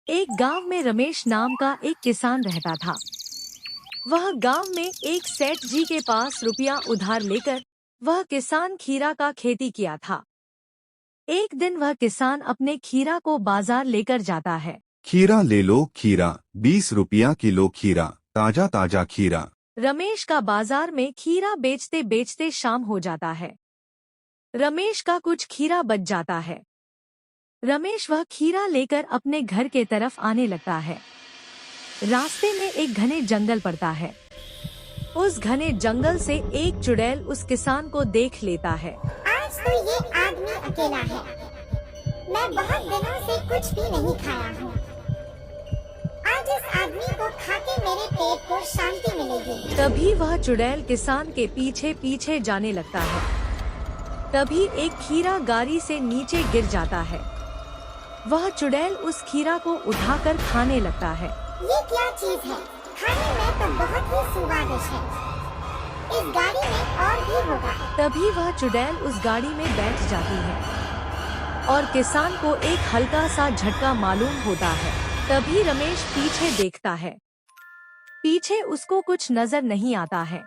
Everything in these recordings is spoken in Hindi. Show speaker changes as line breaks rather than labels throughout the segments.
एक गांव में रमेश नाम का एक किसान रहता था। वह गांव में एक सेठ जी के पास रुपया उधार लेकर वह किसान खीरा का खेती किया था। एक दिन वह किसान अपने खीरा को बाजार लेकर जाता है।
खीरा ले लो खीरा, 20 रुपया किलो खीरा, ताजा ताजा खीरा।
रमेश का बाजार में खीरा बेचते बेचते शाम हो जाता है। रमेश का कुछ खीरा बच जाता है। रमेश वह खीरा लेकर अपने घर के तरफ आने लगता है। रास्ते में एक घने जंगल पड़ता है। उस घने जंगल से एक चुड़ैल उस किसान को देख लेता है।
आज तो ये आदमी अकेला है। मैं बहुत दिनों से कुछ भी नहीं खाया हूँ। आज इस आदमी को खाके मेरे पेट को शांति मिलेगी।
तभी वह चुड़ैल किसान के पीछे पीछे जाने लगता है। तभी एक खीरा गारी से नीचे गिर जाता है। वह चुड़ैल उस खीरा को उठाकर खाने लगता है।
ये क्या चीज है? खाने में तो बहुत ही स्वादिष्ट है। इस गाड़ी में और भी होगा।
तभी वह चुड़ैल उस गाड़ी में बैठ जाती है और किसान को एक हल्का सा झटका मालूम होता है। तभी रमेश पीछे देखता है। पीछे उसको कुछ नजर नहीं आता है।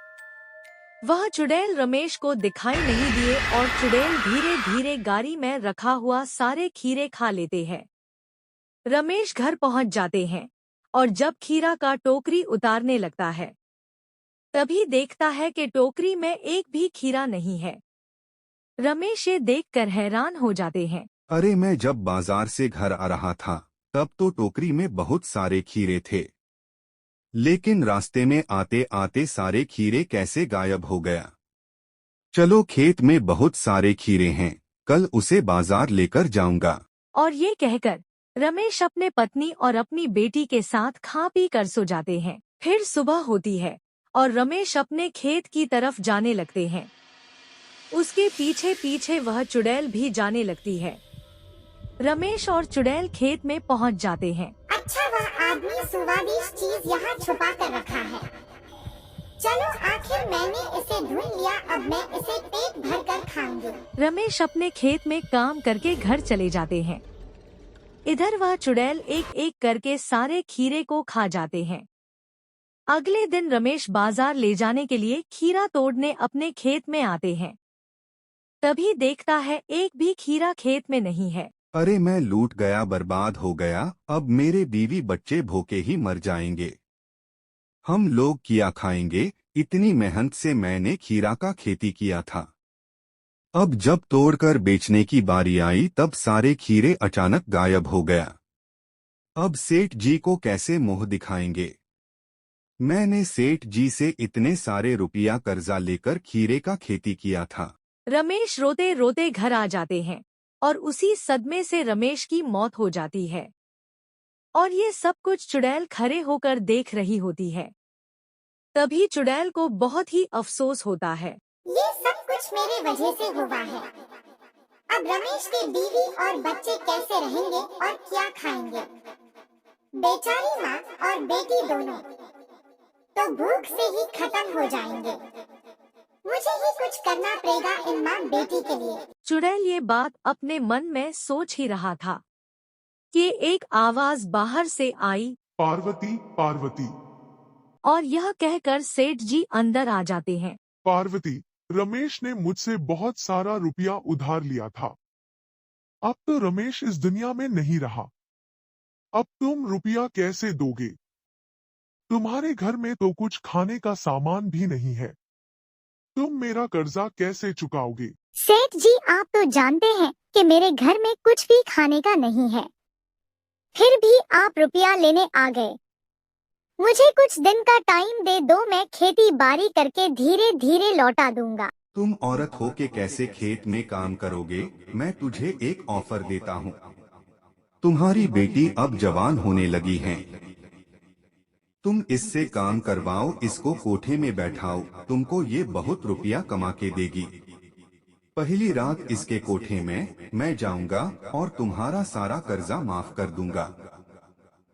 वह चुड़ैल रमेश को दिखाई नहीं दिए और चुड़ैल धीरे धीरे गाड़ी में रखा हुआ सारे खीरे खा लेते हैं। रमेश घर पहुंच जाते हैं और जब खीरा का टोकरी उतारने लगता है तभी देखता है कि टोकरी में एक भी खीरा नहीं है। रमेश ये देखकर हैरान हो जाते हैं।
अरे मैं जब बाजार से घर आ रहा था तब तो टोकरी में बहुत सारे खीरे थे, लेकिन रास्ते में आते आते सारे खीरे कैसे गायब हो गया। चलो खेत में बहुत सारे खीरे हैं, कल उसे बाजार लेकर जाऊंगा।
और ये कहकर रमेश अपने पत्नी और अपनी बेटी के साथ खा पी कर सो जाते हैं। फिर सुबह होती है और रमेश अपने खेत की तरफ जाने लगते हैं। उसके पीछे पीछे वह चुड़ैल भी जाने लगती है। रमेश और चुड़ैल खेत में पहुंच जाते हैं।
अच्छा, वह आदमी स्वादिष्ट चीज यहाँ छुपा कर रखा है। चलो, आखिर मैंने इसे ढूंढ लिया। अब मैं इसे पेट भर कर खाऊंगी।
रमेश अपने खेत में काम करके घर चले जाते हैं। इधर वह चुड़ैल एक एक करके सारे खीरे को खा जाते हैं। अगले दिन रमेश बाजार ले जाने के लिए खीरा तोड़ने अपने खेत में आते हैं। तभी देखता है एक भी खीरा खेत में नहीं है।
अरे मैं लूट गया, बर्बाद हो गया। अब मेरे बीवी बच्चे भूखे ही मर जाएंगे। हम लोग क्या खाएंगे? इतनी मेहनत से मैंने खीरा का खेती किया था। अब जब तोड़कर बेचने की बारी आई तब सारे खीरे अचानक गायब हो गया। अब सेठ जी को कैसे मुंह दिखाएंगे? मैंने सेठ जी से इतने सारे रुपया कर्जा लेकर खीरे का खेती किया था।
रमेश रोते रोते घर आ जाते हैं और उसी सदमे से रमेश की मौत हो जाती है। और ये सब कुछ चुड़ैल खड़े होकर देख रही होती है। तभी चुड़ैल को बहुत ही अफसोस होता है।
ये सब कुछ मेरे वजह से हुआ है। अब रमेश की बीवी और बच्चे कैसे रहेंगे और क्या खाएंगे? बेचारी माँ और बेटी दोनों तो भूख से ही खत्म हो जाएंगे। मुझे ही कुछ करना पड़ेगा इन माँ बेटी के लिए।
चुड़ैल ये बात अपने मन में सोच ही रहा था कि एक आवाज बाहर से आई,
पार्वती पार्वती।
और यह कहकर सेठ जी अंदर आ जाते हैं।
पार्वती, रमेश ने मुझसे बहुत सारा रुपया उधार लिया था। अब तो रमेश इस दुनिया में नहीं रहा। अब तुम रुपया कैसे दोगे? तुम्हारे घर में तो कुछ खाने का सामान भी नहीं है। तुम मेरा कर्जा कैसे चुकाओगे?
सेठ जी, आप तो जानते हैं कि मेरे घर में कुछ भी खाने का नहीं है, फिर भी आप रुपया लेने आ गए। मुझे कुछ दिन का टाइम दे दो, मैं खेती बाड़ी करके धीरे धीरे लौटा दूंगा।
तुम औरत हो के कैसे खेत में काम करोगे? मैं तुझे एक ऑफर देता हूँ। तुम्हारी बेटी अब जवान होने लगी है, तुम इससे काम करवाओ, इसको कोठे में बैठाओ, तुमको ये बहुत रुपया कमा के देगी। पहली रात इसके कोठे में मैं जाऊंगा और तुम्हारा सारा कर्जा माफ कर दूंगा।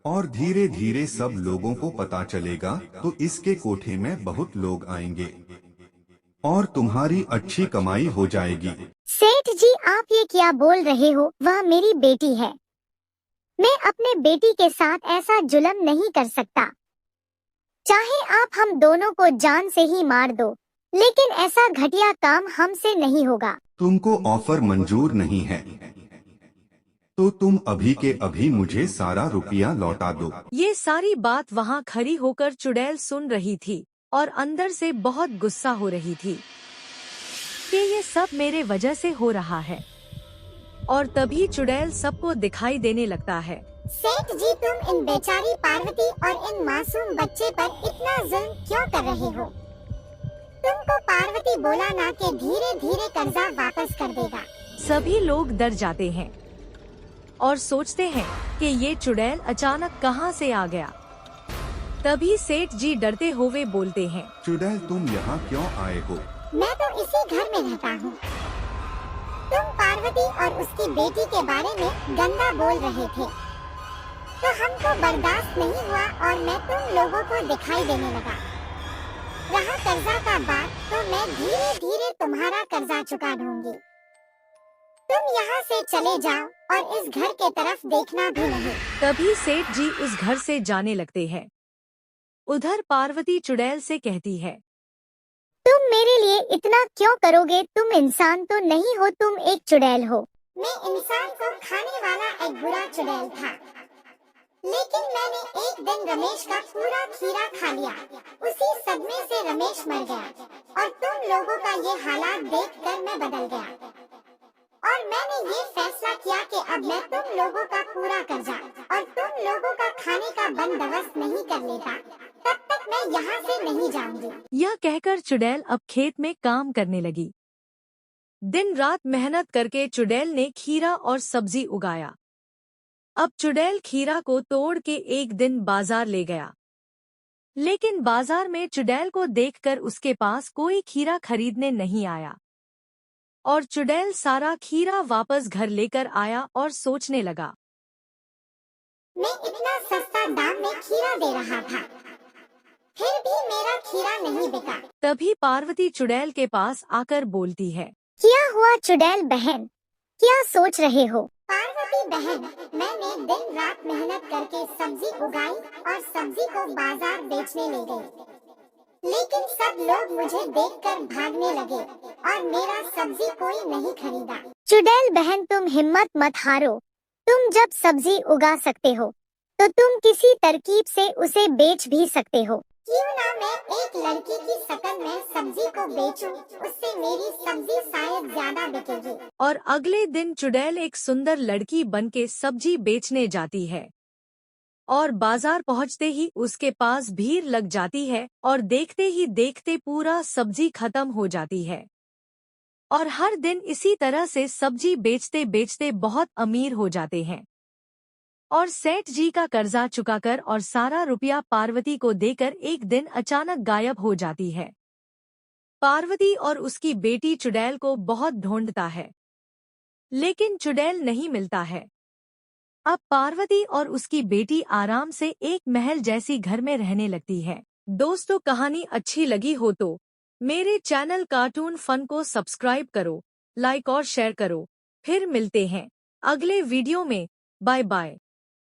और धीरे धीरे सब लोगों को पता चलेगा तो इसके कोठे में बहुत लोग आएंगे और तुम्हारी अच्छी कमाई हो जाएगी।
सेठ जी, आप ये क्या बोल रहे हो? वह मेरी बेटी है। मैं अपने बेटी के साथ ऐसा जुल्म नहीं कर सकता। चाहे आप हम दोनों को जान से ही मार दो, लेकिन ऐसा घटिया काम हमसे नहीं होगा।
तुमको ऑफर मंजूर नहीं है तो तुम अभी के अभी मुझे सारा रुपया लौटा दो।
ये सारी बात वहाँ खड़ी होकर चुड़ैल सुन रही थी और अंदर से बहुत गुस्सा हो रही थी कि ये सब मेरे वजह से हो रहा है। और तभी चुड़ैल सबको दिखाई देने लगता है।
सेठ जी, तुम इन बेचारी पार्वती और इन मासूम बच्चे पर इतना जुल्म क्यों कर रहे हो? तुमको पार्वती बोला ना कि धीरे धीरे कर्जा वापस कर देगा।
सभी लोग डर जाते हैं और सोचते हैं कि ये चुड़ैल अचानक कहाँ से आ गया। तभी सेठ जी डरते हुए बोलते हैं,
चुड़ैल तुम यहाँ क्यों आए हो?
मैं तो इसी घर में रहता हूँ। तुम पार्वती और उसकी बेटी के बारे में गंदा बोल रहे थे, तो हमको बर्दाश्त नहीं हुआ और मैं तुम लोगों को दिखाई देने लगा। रहा कर्जा का बात, तो मैं धीरे धीरे तुम्हारा कर्जा चुका दूंगी। तुम यहाँ से चले जाओ और इस घर के तरफ देखना भी नहीं।
तभी सेठ जी उस घर से जाने लगते हैं। उधर पार्वती चुड़ैल से कहती है,
तुम मेरे लिए इतना क्यों करोगे? तुम इंसान तो नहीं हो, तुम एक चुड़ैल हो। मैं इंसान को खाने वाला एक बुरा चुड़ैल था, लेकिन मैंने एक दिन रमेश का पूरा खीरा खा लिया। उसी सदमे से रमेश मर गया और तुम लोगों का ये हालात देखकर मैं बदल गया और मैंने ये फैसला किया कि अब मैं तुम लोगों का पूरा कर्जा और तुम लोगों का खाने का बंदोबस्त नहीं कर लेता, तब तक मैं यहाँ से नहीं जाऊंगी।
यह कहकर चुड़ैल अब खेत में काम करने लगी। दिन रात मेहनत करके चुड़ैल ने खीरा और सब्जी उगाया। अब चुड़ैल खीरा को तोड़ के एक दिन बाजार ले गया, लेकिन बाजार में चुड़ैल को देखकर उसके पास कोई खीरा खरीदने नहीं आया और चुड़ैल सारा खीरा वापस घर लेकर आया और सोचने लगा,
मैं इतना सस्ता दाम में खीरा दे रहा था, फिर भी मेरा खीरा नहीं बिका।
तभी पार्वती चुड़ैल के पास आकर बोलती है,
क्या हुआ चुड़ैल बहन, क्या सोच रहे हो? पार्वती बहन, मैंने दिन रात मेहनत करके सब्जी उगाई और सब्जी को बाजार बेचने ले गई, लेकिन सब लोग मुझे देखकर भागने लगे और मेरा सब्जी कोई नहीं खरीदा। चुड़ैल बहन, तुम हिम्मत मत हारो। तुम जब सब्जी उगा सकते हो, तो तुम किसी तरकीब से उसे बेच भी सकते हो। क्यों ना मैं एक लड़की की शक्ल में सब्जी को बेचूं, उससे मेरी सब्जी शायद ज्यादा बिकेगी।
और अगले दिन चुड़ैल एक सुंदर लड़की बनके सब्जी बेचने जाती है और बाजार पहुंचते ही उसके पास भीड़ लग जाती है और देखते ही देखते पूरा सब्जी खत्म हो जाती है और हर दिन इसी तरह से सब्जी बेचते बेचते बहुत अमीर हो जाते हैं और सेठ जी का कर्जा चुकाकर और सारा रुपया पार्वती को देकर एक दिन अचानक गायब हो जाती है। पार्वती और उसकी बेटी चुड़ैल को बहुत ढूंढता है, लेकिन चुड़ैल नहीं मिलता है। अब पार्वती और उसकी बेटी आराम से एक महल जैसी घर में रहने लगती है। दोस्तों, कहानी अच्छी लगी हो तो मेरे चैनल कार्टून फन को सब्सक्राइब करो, लाइक और शेयर करो। फिर मिलते हैं अगले वीडियो में। Bye bye.